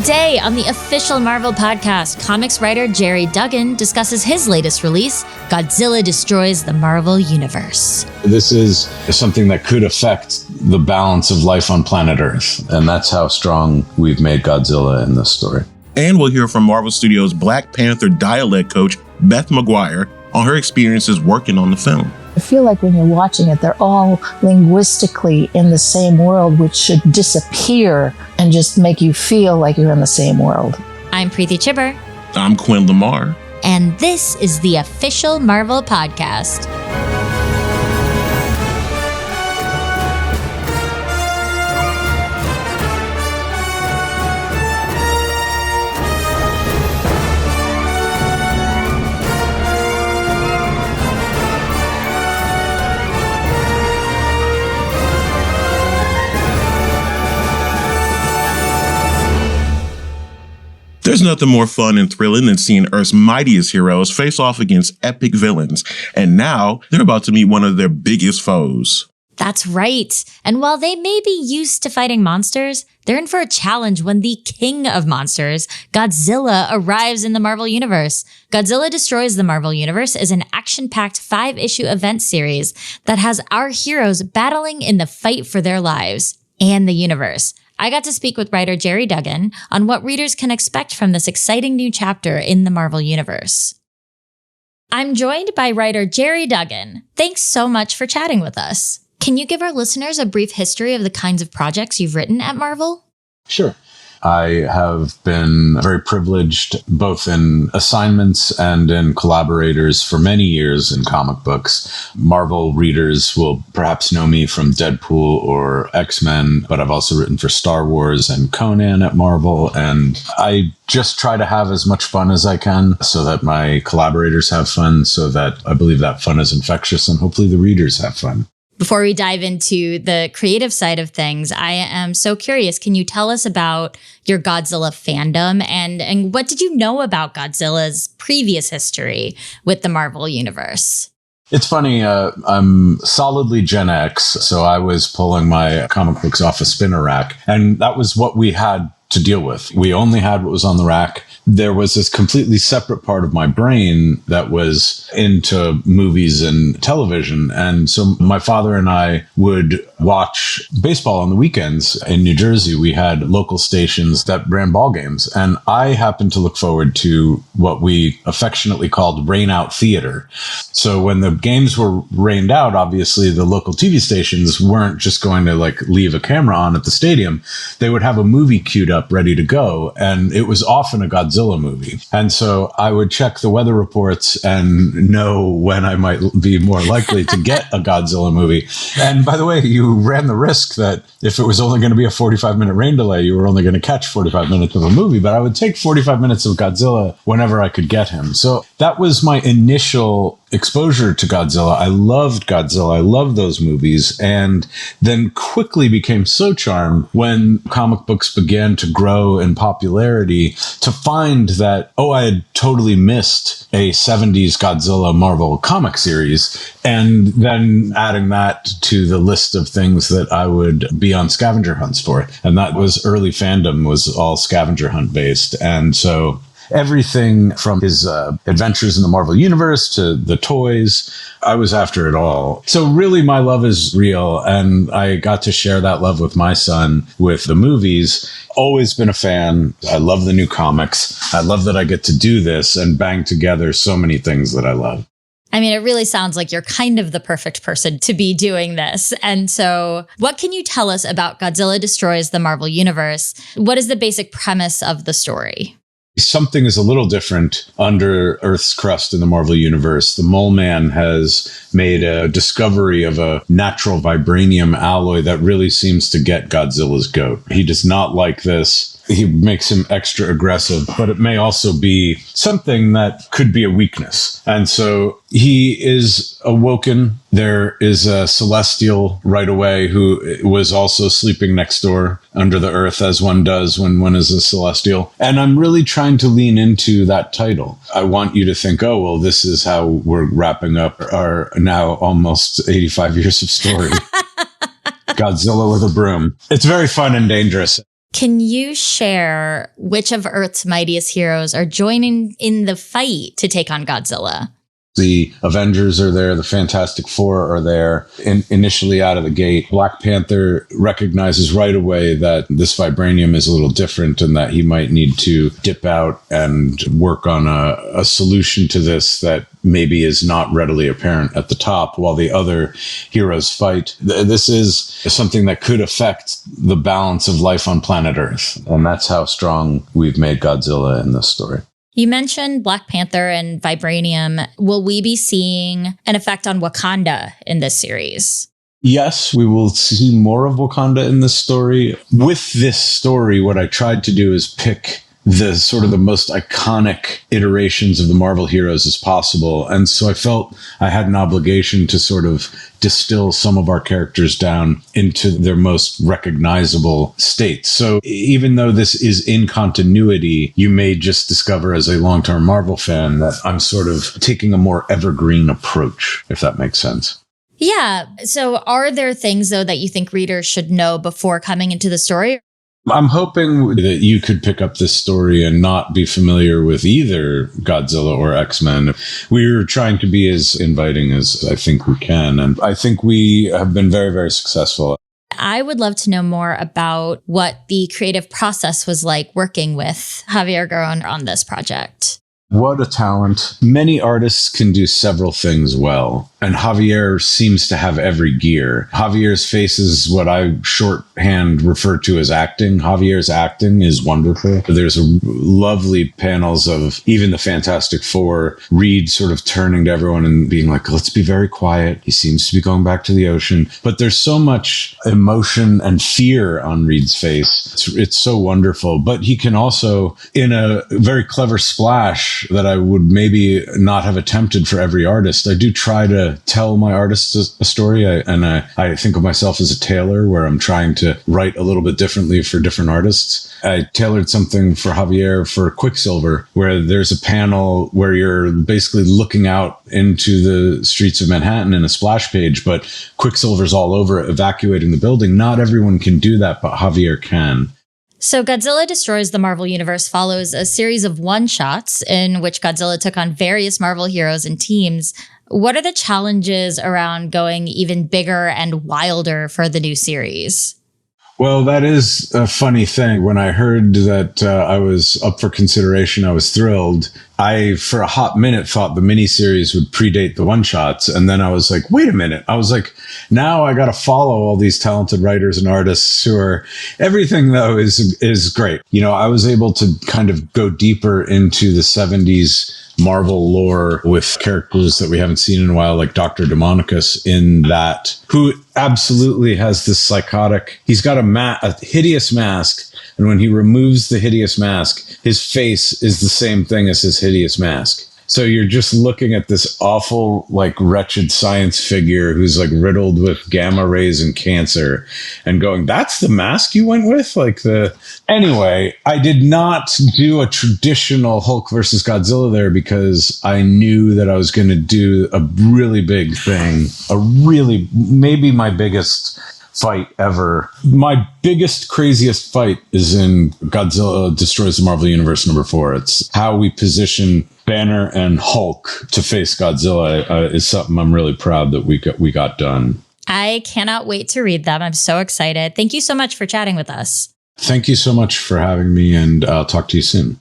Today on the official Marvel podcast, comics writer Gerry Duggan discusses his latest release, Godzilla Destroys the Marvel Universe. This is something that could affect the balance of life on planet Earth, and that's how strong we've made Godzilla in this story. And we'll hear from Marvel Studios' Black Panther Dialect coach, Beth McGuire, on her experiences working on the film. I feel like when you're watching it, they're all linguistically in the same world, which should disappear and just make you feel like you're in the same world. I'm Preeti Chibber. I'm Quinn Lamar. And this is the official Marvel podcast. There's nothing more fun and thrilling than seeing Earth's mightiest heroes face off against epic villains. And now they're about to meet one of their biggest foes. That's right. And while they may be used to fighting monsters, they're in for a challenge when the king of monsters, Godzilla, arrives in the Marvel Universe. Godzilla Destroys the Marvel Universe is an action-packed 5-issue event series that has our heroes battling in the fight for their lives and the universe. I got to speak with writer Gerry Duggan on what readers can expect from this exciting new chapter in the Marvel Universe. I'm joined by writer Gerry Duggan. Thanks so much for chatting with us. Can you give our listeners a brief history of the kinds of projects you've written at Marvel? Sure. I have been very privileged both in assignments and in collaborators for many years in comic books. Marvel readers will perhaps know me from Deadpool or X-Men, but I've also written for Star Wars and Conan at Marvel. And I just try to have as much fun as I can so that my collaborators have fun, so that I believe that fun is infectious and hopefully the readers have fun. Before we dive into the creative side of things, I am so curious. Can you tell us about your Godzilla fandom and what did you know about Godzilla's previous history with the Marvel Universe? It's funny, I'm solidly Gen X, so I was pulling my comic books off a spinner rack, and that was what we had to deal with. We only had what was on the rack. There was this completely separate part of my brain that was into movies and television. And so my father and I would watch baseball on the weekends. In New Jersey, we had local stations that ran ball games. And I happened to look forward to what we affectionately called rain out theater. So when the games were rained out, obviously the local TV stations weren't just going to leave a camera on at the stadium. They would have a movie queued up ready to go. And it was often a Godzilla movie. And so I would check the weather reports and know when I might be more likely to get a Godzilla movie. And by the way, you ran the risk that if it was only going to be a 45-minute rain delay, you were only going to catch 45 minutes of a movie. But I would take 45 minutes of Godzilla whenever I could get him. So that was my initial exposure to Godzilla. I loved Godzilla. I loved those movies, and then quickly became so charmed when comic books began to grow in popularity to find that, I had totally missed a 70s Godzilla Marvel comic series, and then adding that to the list of things that I would be on scavenger hunts for. And that was early fandom was all scavenger hunt based. And so everything from his adventures in the Marvel Universe to the toys, I was after it all. So really, my love is real, and I got to share that love with my son with the movies. Always been a fan. I love the new comics. I love that I get to do this and bang together so many things that I love. I mean, it really sounds like you're kind of the perfect person to be doing this. And so what can you tell us about Godzilla Destroys the Marvel Universe? What is the basic premise of the story? Something is a little different under Earth's crust in the Marvel Universe. The Mole Man has made a discovery of a natural vibranium alloy that really seems to get Godzilla's goat. He does not like this. He makes him extra aggressive, but it may also be something that could be a weakness. And so he is awoken. There is a celestial right away who was also sleeping next door under the earth, as one does when one is a celestial. And I'm really trying to lean into that title. I want you to think, this is how we're wrapping up our now almost 85 years of story. Godzilla with a broom. It's very fun and dangerous. Can you share which of Earth's mightiest heroes are joining in the fight to take on Godzilla? The Avengers are there. The Fantastic Four are there. Initially out of the gate, Black Panther recognizes right away that this vibranium is a little different and that he might need to dip out and work on a solution to this that maybe is not readily apparent at the top while the other heroes fight. This is something that could affect the balance of life on planet Earth. And that's how strong we've made Godzilla in this story. You mentioned Black Panther and vibranium. Will we be seeing an effect on Wakanda in this series? Yes, we will see more of Wakanda in this story. With this story, what I tried to do is pick the sort of the most iconic iterations of the Marvel heroes as possible. And so I felt I had an obligation to sort of distill some of our characters down into their most recognizable states. So even though this is in continuity, you may just discover as a long-term Marvel fan that I'm sort of taking a more evergreen approach, if that makes sense. Yeah. So are there things, though, that you think readers should know before coming into the story? I'm hoping that you could pick up this story and not be familiar with either Godzilla or X-Men. We're trying to be as inviting as I think we can. And I think we have been very, very successful. I would love to know more about what the creative process was like working with Javier Garrón on this project. What a talent. Many artists can do several things well, and Javier seems to have every gear. Javier's face is what I shorthand refer to as acting. Javier's acting is wonderful. There's lovely panels of even the Fantastic Four, Reed sort of turning to everyone and being like, let's be very quiet. He seems to be going back to the ocean. But there's so much emotion and fear on Reed's face. It's so wonderful. But he can also, in a very clever splash, that I would maybe not have attempted for every artist. I do try to tell my artists a story, I think of myself as a tailor where I'm trying to write a little bit differently for different artists. I tailored something for Javier for Quicksilver, where there's a panel where you're basically looking out into the streets of Manhattan in a splash page, but Quicksilver's all over it, evacuating the building. Not everyone can do that, but Javier can. So Godzilla Destroys the Marvel Universe follows a series of one-shots in which Godzilla took on various Marvel heroes and teams. What are the challenges around going even bigger and wilder for the new series? Well, that is a funny thing. When I heard that I was up for consideration, I was thrilled. I, for a hot minute, thought the miniseries would predate the one-shots. And then I was like, wait a minute. I was like, now I got to follow all these talented writers and artists who are, everything though is great. You know, I was able to kind of go deeper into the 70s Marvel lore with characters that we haven't seen in a while, like Dr. Demonicus in that, who absolutely has this psychotic, he's got a hideous mask. And when he removes the hideous mask, his face is the same thing as his hideous mask. So you're just looking at this awful, like, wretched science figure who's like riddled with gamma rays and cancer and going, that's the mask you went with? Anyway, I did not do a traditional Hulk versus Godzilla there because I knew that I was going to do a really big thing, maybe my biggest fight ever. My biggest, craziest fight is in Godzilla Destroys the Marvel Universe #4. It's how we position Banner and Hulk to face Godzilla is something I'm really proud that we got done. I cannot wait to read them. I'm so excited. Thank you so much for chatting with us. Thank you so much for having me, and I'll talk to you soon.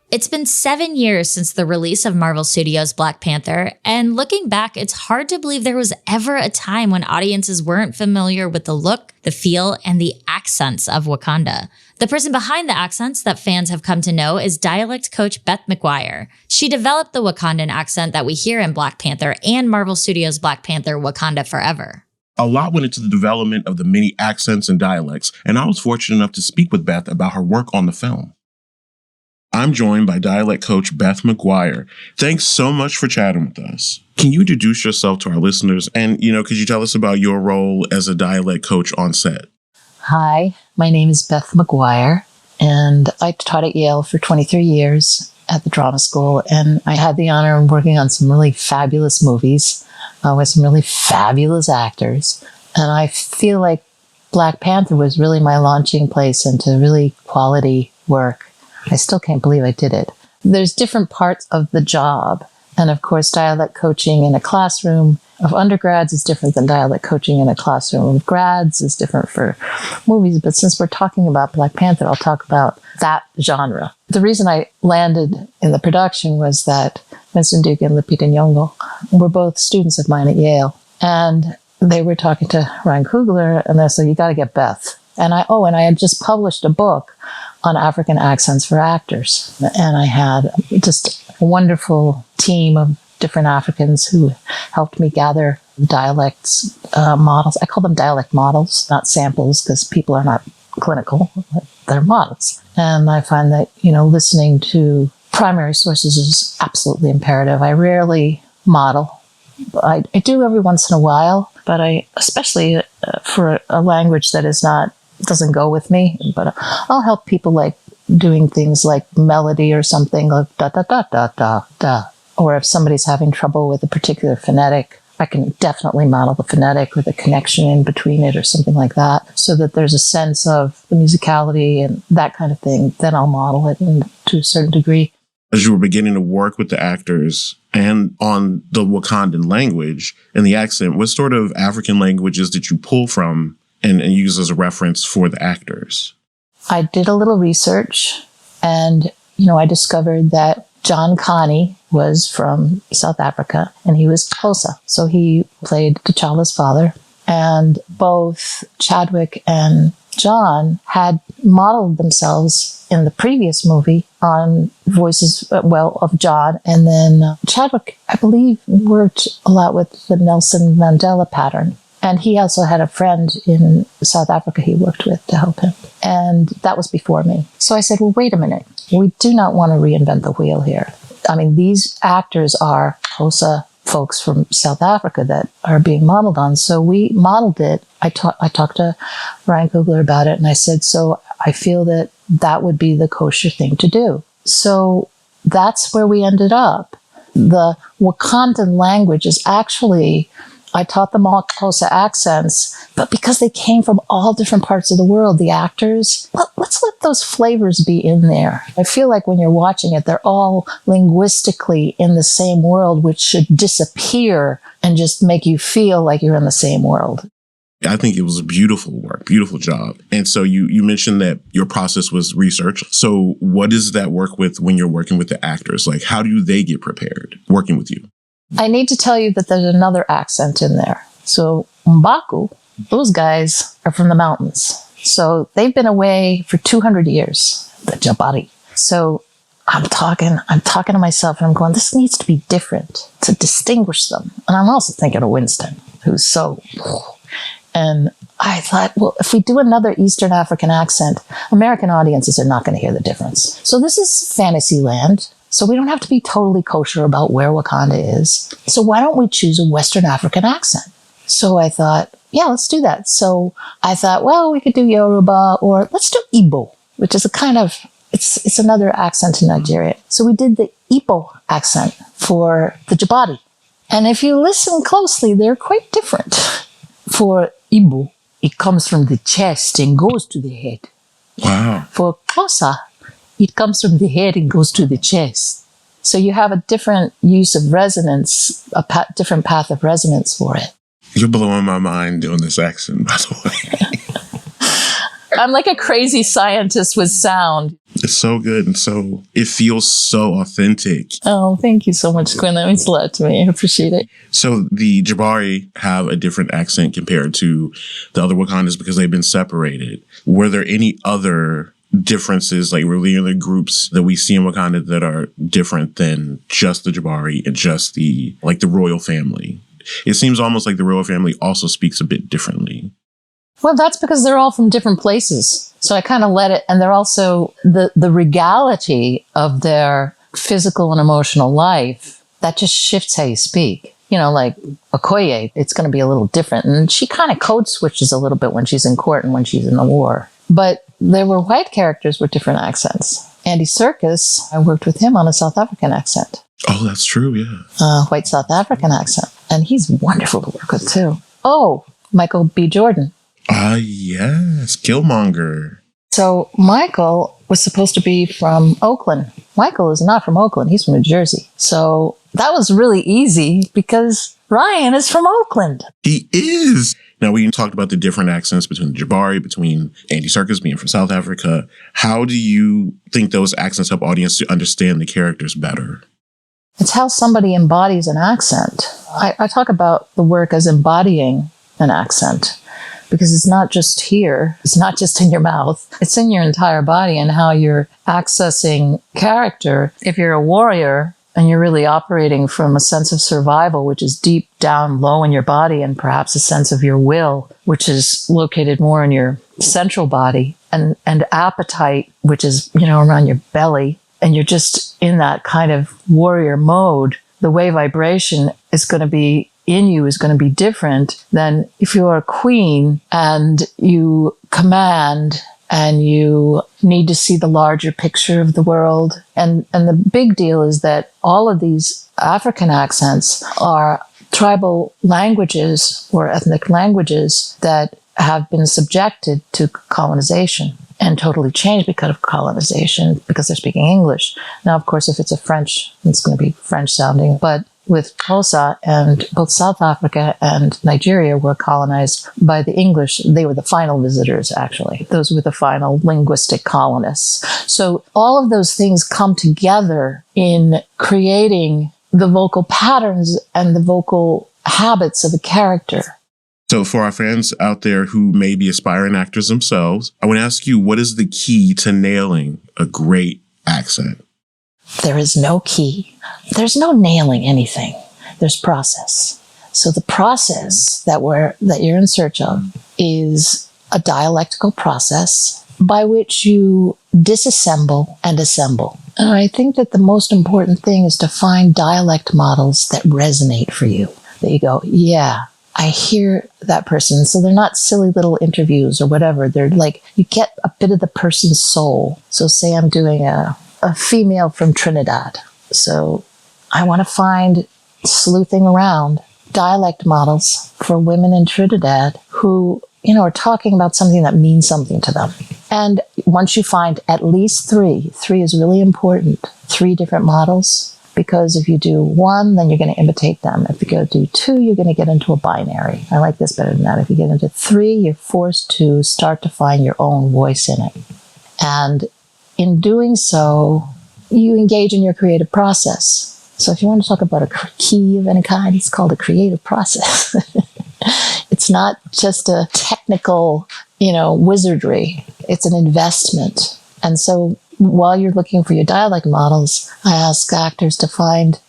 It's been 7 years since the release of Marvel Studios' Black Panther, and looking back, it's hard to believe there was ever a time when audiences weren't familiar with the look, the feel, and the accents of Wakanda. The person behind the accents that fans have come to know is Dialect coach Beth McGuire. She developed the Wakandan accent that we hear in Black Panther and Marvel Studios' Black Panther Wakanda Forever. A lot went into the development of the many accents and dialects, and I was fortunate enough to speak with Beth about her work on the film. I'm joined by Dialect coach Beth McGuire. Thanks so much for chatting with us. Can you introduce yourself to our listeners? And, could you tell us about your role as a dialect coach on set? Hi, my name is Beth McGuire, and I taught at Yale for 23 years. at the drama school, and I had the honor of working on some really fabulous movies with some really fabulous actors. And I feel like Black Panther was really my launching place into really quality work. I still can't believe I did it. There's different parts of the job. And of course, dialect coaching in a classroom of undergrads is different than dialect coaching in a classroom of grads, is different for movies. But since we're talking about Black Panther, I'll talk about that genre. The reason I landed in the production was that Winston Duke and Lupita Nyong'o were both students of mine at Yale. And they were talking to Ryan Coogler, and they said, you got to get Beth. And I had just published a book on African accents for actors. And I had just a wonderful team of different Africans who helped me gather dialects, models. I call them dialect models, not samples, because people are not clinical. They're models. And I find that, listening to primary sources is absolutely imperative. I rarely model. I do every once in a while, but especially for a language that doesn't go with me, but I'll help people like doing things like melody or something like da da da da da da. Or if somebody's having trouble with a particular phonetic, I can definitely model the phonetic or the connection in between it or something like that, so that there's a sense of the musicality and that kind of thing. Then I'll model it to a certain degree. As you were beginning to work with the actors and on the Wakandan language and the accent, what sort of African languages did you pull from and use as a reference for the actors? I did a little research, and, I discovered that John Connie was from South Africa, and he was Xhosa. So he played T'Challa's father. And both Chadwick and John had modeled themselves in the previous movie on voices, of John. And then Chadwick, I believe, worked a lot with the Nelson Mandela pattern. And he also had a friend in South Africa he worked with to help him. And that was before me. So I said, well, wait a minute. We do not want to reinvent the wheel here. I mean, these actors are Xhosa folks from South Africa that are being modeled on. So we modeled it. I talked to Ryan Coogler about it, and I said, so I feel that would be the kosher thing to do. So that's where we ended up. The Wakandan language is actually, I taught them all Xhosa accents, but because they came from all different parts of the world, the actors, well, let's let those flavors be in there. I feel like when you're watching it, they're all linguistically in the same world, which should disappear and just make you feel like you're in the same world. I think it was a beautiful work, beautiful job. And so you mentioned that your process was research. So what does that work with when you're working with the actors? Like, how do they get prepared working with you? I need to tell you that there's another accent in there. So Mbaku, those guys are from the mountains. So they've been away for 200 years, the Jabari. So I'm talking to myself and I'm going, this needs to be different to distinguish them. And I'm also thinking of Winston, who's so... And I thought, well, if we do another Eastern African accent, American audiences are not going to hear the difference. So this is fantasy land. So we don't have to be totally kosher about where Wakanda is. So why don't we choose a Western African accent? So I thought, yeah, let's do that. So I thought, well, we could do Yoruba, or let's do Igbo, which is a kind of, it's another accent in Nigeria. So we did the Igbo accent for the Jabari. And if you listen closely, they're quite different. For Igbo, it comes from the chest and goes to the head. Wow. For Xhosa, it comes from the head and goes to the chest. So you have a different use of resonance, different path of resonance for it. You're blowing my mind doing this accent, by the way. I'm like a crazy scientist with sound. It's so good. And so it feels so authentic. Oh, thank you so much, Quinn. That means a lot to me. I appreciate it. So the Jabari have a different accent compared to the other Wakandas because they've been separated. Were there any other differences, like really other groups that we see in Wakanda that are different than just the Jabari and just the royal family? It seems almost like the royal family also speaks a bit differently. Well, that's because they're all from different places. So I kind of let it, and they're also the regality of their physical and emotional life, that just shifts how you speak. You know, like Okoye, it's going to be a little different. And she kind of code switches a little bit when she's in court and when she's in the war. But there were white characters with different accents. Andy Serkis, I worked with him on a South African accent. Oh, that's true, yeah. White South African accent. And he's wonderful to work with, too. Oh, Michael B. Jordan. Yes, Killmonger. So Michael was supposed to be from Oakland. Michael is not from Oakland. He's from New Jersey. So that was really easy because Ryan is from Oakland. He is. Now, we talked about the different accents between Jabari, between Andy Serkis being from South Africa. How do you think those accents help audience to understand the characters better? It's how somebody embodies an accent. I talk about the work as embodying an accent because it's not just here. It's not just in your mouth. It's in your entire body and how you're accessing character. If you're a warrior and you're really operating from a sense of survival, which is deep down low in your body, and perhaps a sense of your will, which is located more in your central body, and appetite, which is, around your belly, and you're just in that kind of warrior mode, the way vibration is going to be in you is going to be different than if you're a queen and you command and you need to see the larger picture of the world. And the big deal is that all of these African accents are tribal languages or ethnic languages that have been subjected to colonization and totally changed because of colonization, because they're speaking English. Now, of course, if it's a French, it's going to be French sounding. But with Xhosa, and both South Africa and Nigeria were colonized by the English. They were the final visitors, actually. Those were the final linguistic colonists. So all of those things come together in creating the vocal patterns and the vocal habits of a character. So for our fans out there who may be aspiring actors themselves, I want to ask you, what is the key to nailing a great accent? There is no key. There's no nailing anything. There's process. So the process that you're in search of is a dialectical process by which you disassemble and assemble. And I think that the most important thing is to find dialect models that resonate for you. That you go, yeah, I hear that person. So they're not silly little interviews or whatever. They're like, you get a bit of the person's soul. So say I'm doing a female from Trinidad. So I want to find, sleuthing around, dialect models for women in Trinidad who, are talking about something that means something to them. And once you find at least three is really important, 3 different models, because if you do 1, then you're going to imitate them. If you go do 2, you're going to get into a binary. I like this better than that. If you get into 3, you're forced to start to find your own voice in it. And in doing so, you engage in your creative process. So if you want to talk about a key of any kind, it's called a creative process. It's not just a technical, wizardry. It's an investment. And so while you're looking for your dialect models, I ask actors to find,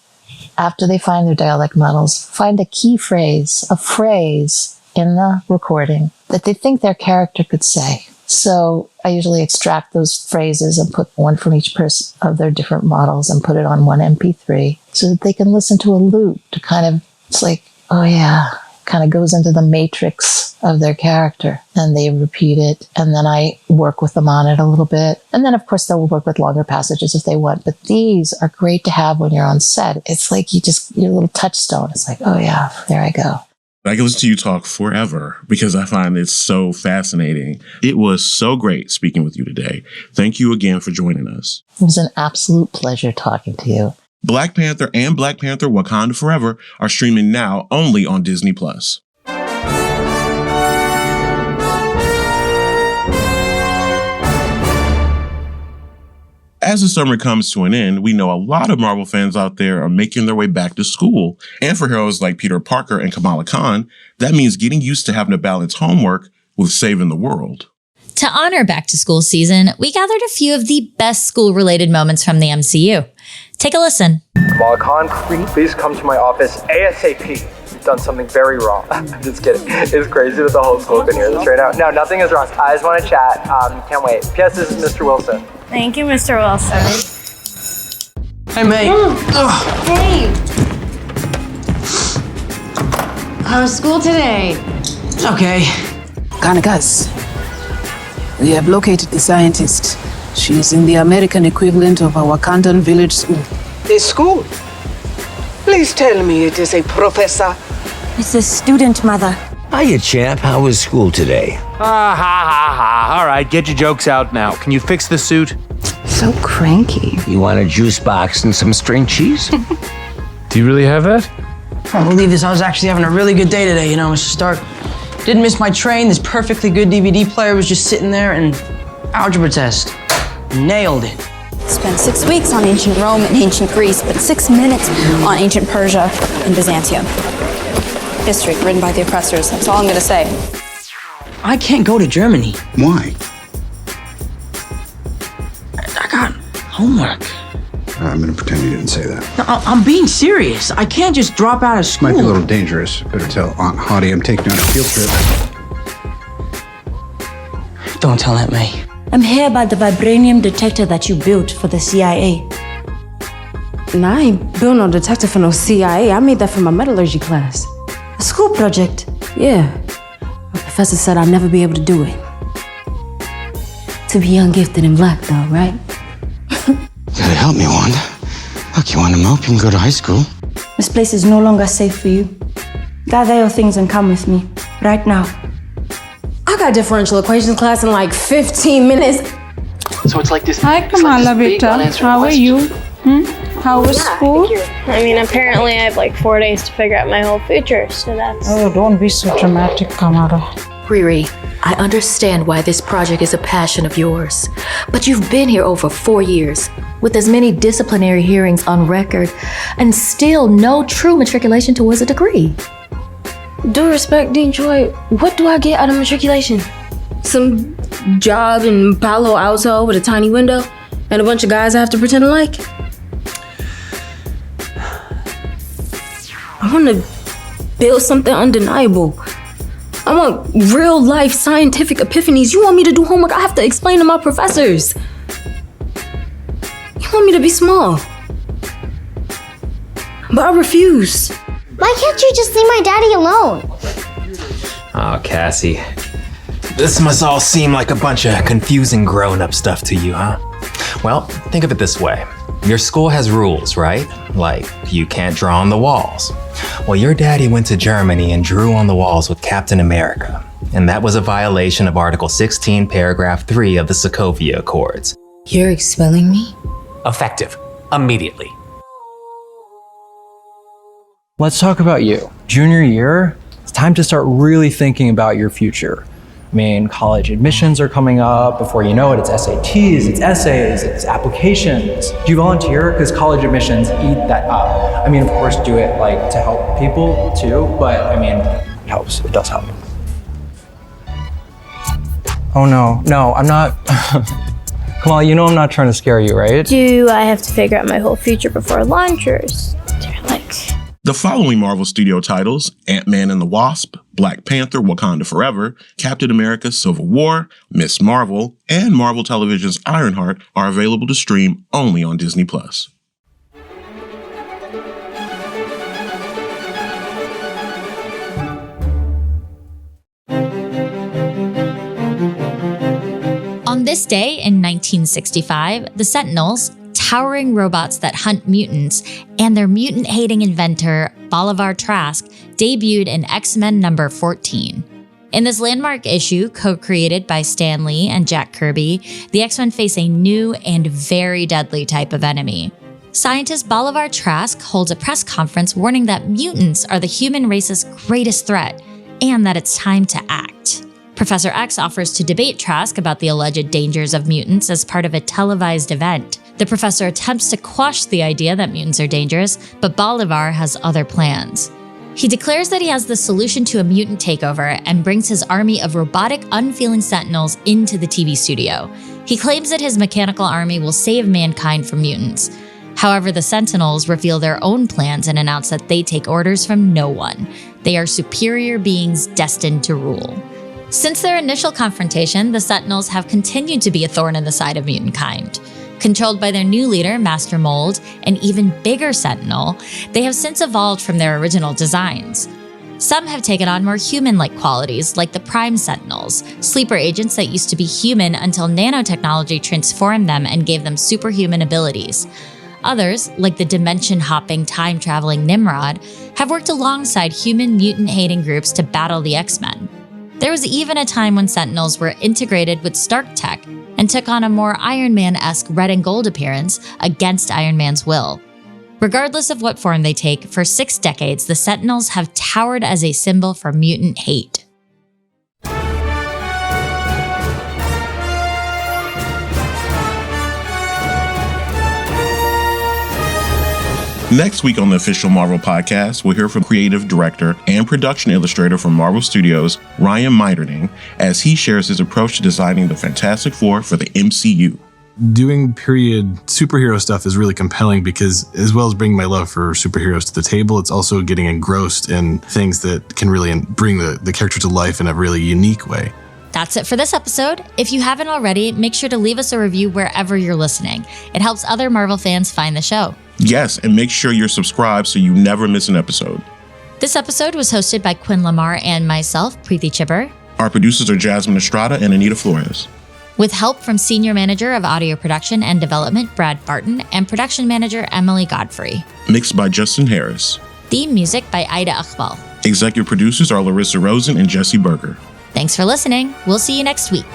after they find their dialect models, find a key phrase, a phrase in the recording that they think their character could say. So I usually extract those phrases and put one from each person of their different models and put it on one MP3 so that they can listen to a loop to kind of, it's like, oh yeah, kind of goes into the matrix of their character, and they repeat it. And then I work with them on it a little bit. And then of course they'll work with longer passages if they want, but these are great to have when you're on set. It's like your little touchstone. It's like, oh yeah, there I go. I can listen to you talk forever because I find it so fascinating. It was so great speaking with you today. Thank you again for joining us. It was an absolute pleasure talking to you. Black Panther and Black Panther Wakanda Forever are streaming now only on Disney+. As the summer comes to an end, we know a lot of Marvel fans out there are making their way back to school. And for heroes like Peter Parker and Kamala Khan, that means getting used to having to balance homework with saving the world. To honor back to school season, we gathered a few of the best school-related moments from the MCU. Take a listen. Kamala Khan, please come to my office ASAP. You've done something very wrong. I'm just kidding. It's crazy that the whole school can hear this right now. No, nothing is wrong. I just want to chat. Can't wait. P.S. This is Mr. Wilson. Thank you, Mr. Wilson. Hey, mate. Hey! How was school today? Okay. Kanakas, we have located the scientist. She She's in the American equivalent of a Wakandan village school. A school? Please tell me it is a professor. It's a student, Mother. Hiya, champ. How was school today? All right, get your jokes out now. Can you fix the suit? So cranky. You want a juice box and some string cheese? Do you really have that? I can't believe this. I was actually having a really good day today, Mr. Stark. Didn't miss my train. This perfectly good DVD player was just sitting there, and algebra test. Nailed it. Spent 6 weeks on ancient Rome and ancient Greece, but 6 minutes on ancient Persia and Byzantium. History written by the oppressors. That's all I'm gonna say. I can't go to Germany. Why? I got homework. I'm gonna pretend you didn't say that. No, I'm being serious. I can't just drop out of school. Might be a little dangerous. Better tell Aunt Hottie I'm taking on a field trip. Don't tell Aunt May. I'm here by the vibranium detector that you built for the CIA. And I ain't built no detector for no CIA. I made that for my metallurgy class. A school project. Yeah. My professor said I'd never be able to do it. To be young, gifted, and black, though, right? Gotta help me, Wanda. Look, you want to mope? You can go to high school. This place is no longer safe for you. Gather your things and come with me, right now. I got differential equations class in like 15 minutes. So it's like this. Hi, Kamala, Beta. How are you? How was school? I mean, apparently I have like 4 days to figure out my whole future, so that's... Oh, don't be so dramatic, Kamala. Riri, I understand why this project is a passion of yours, but you've been here over 4 years, with as many disciplinary hearings on record, and still no true matriculation towards a degree. Due respect, Dean Troy, what do I get out of matriculation? Some job in Palo Alto with a tiny window and a bunch of guys I have to pretend to like? I want to build something undeniable. I want real life scientific epiphanies. You want me to do homework I have to explain to my professors. You want me to be small. But I refuse. Why can't you just leave my daddy alone? Oh, Cassie. This must all seem like a bunch of confusing grown-up stuff to you, huh? Well, think of it this way. Your school has rules, right? Like, you can't draw on the walls. Well, your daddy went to Germany and drew on the walls with Captain America. And that was a violation of Article 16, Paragraph 3 of the Sokovia Accords. You're expelling me? Effective. Immediately. Let's talk about you. Junior year, it's time to start really thinking about your future. I mean, college admissions are coming up. Before you know it, it's SATs, it's essays, it's applications. Do you volunteer? Because college admissions eat that up. I mean, of course, do it like to help people too, but I mean, it helps. It does help. Oh no, I'm not. Kamal, you know I'm not trying to scare you, right? Do I have to figure out my whole future before lunch, or is there like... The following Marvel Studio titles, Ant-Man and the Wasp, Black Panther, Wakanda Forever, Captain America, Civil War, Miss Marvel, and Marvel Television's Ironheart are available to stream only on Disney+. On this day in 1965, the Sentinels, towering robots that hunt mutants, and their mutant-hating inventor, Bolivar Trask, debuted in X-Men number 14. In this landmark issue, co-created by Stan Lee and Jack Kirby, the X-Men face a new and very deadly type of enemy. Scientist Bolivar Trask holds a press conference warning that mutants are the human race's greatest threat, and that it's time to act. Professor X offers to debate Trask about the alleged dangers of mutants as part of a televised event. The professor attempts to quash the idea that mutants are dangerous, but Bolivar has other plans. He declares that he has the solution to a mutant takeover and brings his army of robotic, unfeeling sentinels into the TV studio. He claims that his mechanical army will save mankind from mutants. However, the Sentinels reveal their own plans and announce that they take orders from no one. They are superior beings destined to rule. Since their initial confrontation, the Sentinels have continued to be a thorn in the side of mutant kind. Controlled by their new leader, Master Mold, an even bigger Sentinel, they have since evolved from their original designs. Some have taken on more human-like qualities, like the Prime Sentinels, sleeper agents that used to be human until nanotechnology transformed them and gave them superhuman abilities. Others, like the dimension-hopping, time-traveling Nimrod, have worked alongside human mutant-hating groups to battle the X-Men. There was even a time when Sentinels were integrated with Stark Tech and took on a more Iron Man-esque red and gold appearance against Iron Man's will. Regardless of what form they take, for 6 decades, the Sentinels have towered as a symbol for mutant hate. Next week on the Official Marvel Podcast, we'll hear from creative director and production illustrator from Marvel Studios, Ryan Meiterding, as he shares his approach to designing the Fantastic Four for the MCU. Doing period superhero stuff is really compelling because, as well as bringing my love for superheroes to the table, it's also getting engrossed in things that can really bring the character to life in a really unique way. That's it for this episode. If you haven't already, make sure to leave us a review wherever you're listening. It helps other Marvel fans find the show. Yes, and make sure you're subscribed so you never miss an episode. This episode was hosted by Quinn Lamar and myself, Preeti Chibber. Our producers are Jasmine Estrada and Anita Flores. With help from Senior Manager of Audio Production and Development, Brad Barton, and Production Manager, Emily Godfrey. Mixed by Justin Harris. Theme music by Ida Akbal. Executive producers are Larissa Rosen and Jesse Berger. Thanks for listening. We'll see you next week.